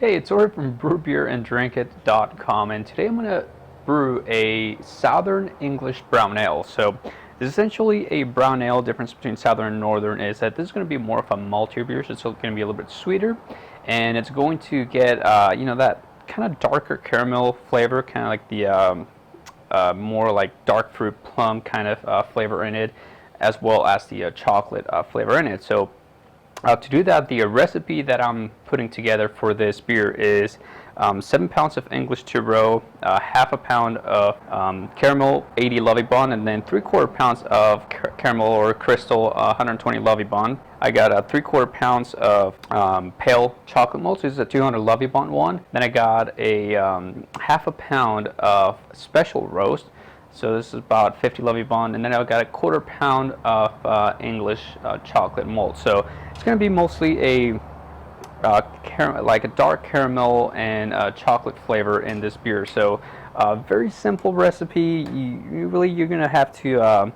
Hey, it's Ori from brewbeerandDrinkit.com, and today I'm going to brew a Southern English brown ale. So this is essentially a brown ale. Difference between Southern and Northern is that this is going to be more of a maltier beer, so it's going to be a little bit sweeter, and it's going to get that kind of darker caramel flavor, kind of like the more like dark fruit plum kind of flavor in it, as well as the chocolate flavor in it. So to do that, the recipe that I'm putting together for this beer is 7 pounds of English two-row, half a pound of caramel 80 Lovibond, and then 3/4 pounds of caramel or crystal 120 Lovibond. I got 3/4 pounds of pale chocolate malt, so this is a 200 Lovibond one. Then I got a half a pound of special roast. So this is about 50 Lovibond, and then I've got a 1/4 pound of English chocolate malt. So it's going to be mostly a like a dark caramel and chocolate flavor in this beer. So very simple recipe. You're going to have to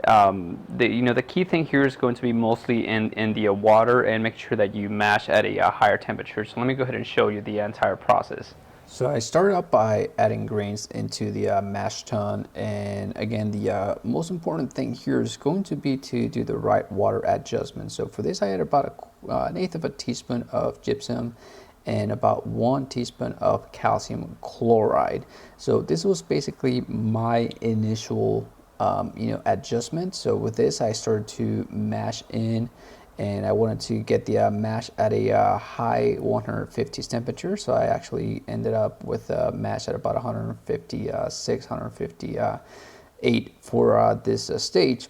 the key thing here is going to be mostly in the water, and make sure that you mash at a higher temperature. So let me go ahead and show you the entire process. So I started out by adding grains into the mash tun, and again the most important thing here is going to be to do the right water adjustment. So for this I added about an eighth of a teaspoon of gypsum and about 1 teaspoon of calcium chloride. So this was basically my initial adjustment. So with this I started to mash in, and I wanted to get the mash at a high 150s temperature. So I actually ended up with a mash at about 156, 158 for this stage.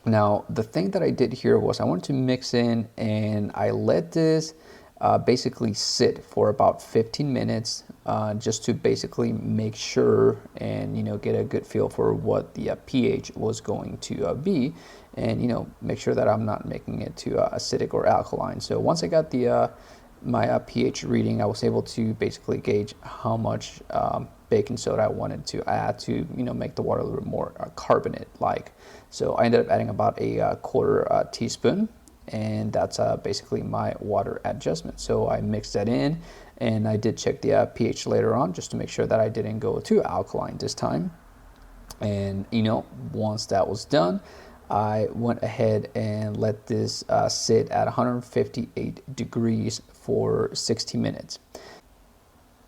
Now, the thing that I did here was I wanted to mix in, and I let this basically sit for about 15 minutes just to basically make sure and get a good feel for what the pH was going to be, and make sure that I'm not making it too acidic or alkaline. So once I got the my pH reading, I was able to basically gauge how much baking soda I wanted to add to make the water a little bit more carbonate like. So I ended up adding about a 1/4 teaspoon, and that's basically my water adjustment. So I mixed that in, and I did check the pH later on just to make sure that I didn't go too alkaline this time. And once that was done, I went ahead and let this sit at 158 degrees for 60 minutes.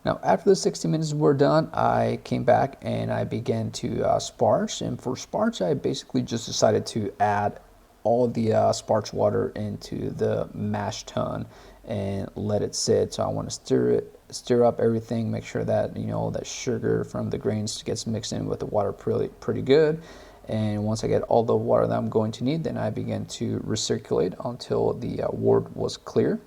Now, after the 60 minutes were done, I came back and I began to sparge. And for sparge, I basically just decided to add all the sparge water into the mash tun and let it sit. So I want to stir up everything, make sure that that sugar from the grains gets mixed in with the water pretty good. And once I get all the water that I'm going to need, then I began to recirculate until the wort was clear.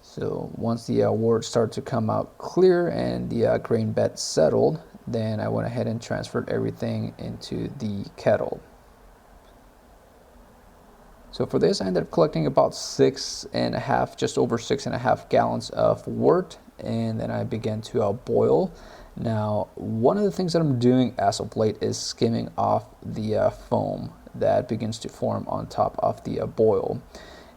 So once the wort started to come out clear and the grain bed settled, then I went ahead and transferred everything into the kettle. So for this, I ended up collecting about 6.5, just over 6.5 gallons of wort, and then I began to boil. Now, one of the things that I'm doing as of late is skimming off the foam that begins to form on top of the boil.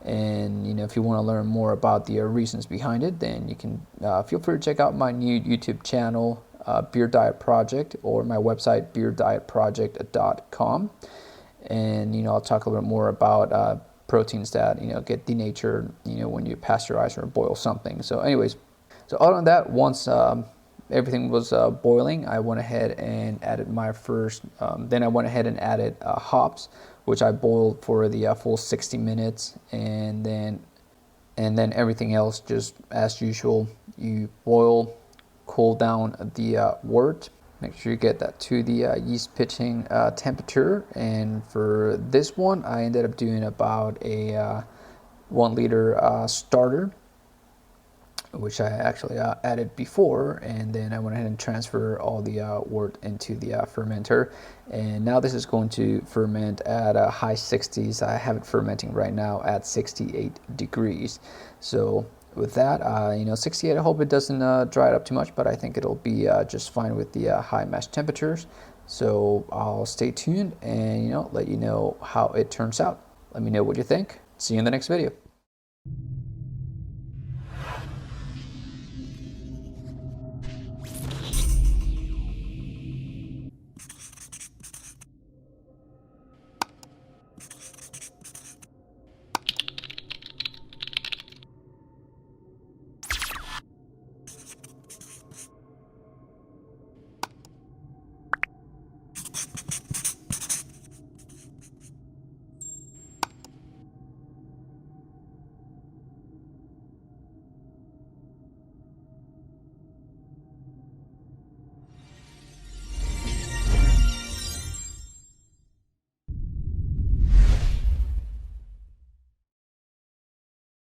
And if you want to learn more about the reasons behind it, then you can feel free to check out my new YouTube channel, Beer Diet Project, or my website, beerdietproject.com. And I'll talk a little bit more about proteins that get denatured when you pasteurize or boil something. So anyways, so other than that, once everything was boiling, I went ahead and added my first then I went ahead and added hops, which I boiled for the full 60 minutes, and then everything else just as usual. You boil, cool down the wort. Make sure you get that to the yeast pitching temperature. And for this one, I ended up doing about a 1 liter starter, which I actually added before, and then I went ahead and transferred all the wort into the fermenter. And now this is going to ferment at high 60s. I have it fermenting right now at 68 degrees. So with that, 68, I hope it doesn't dry it up too much, but I think it'll be just fine with the high mash temperatures. So I'll stay tuned and let you know how it turns out. Let me know what you think. See you in the next video.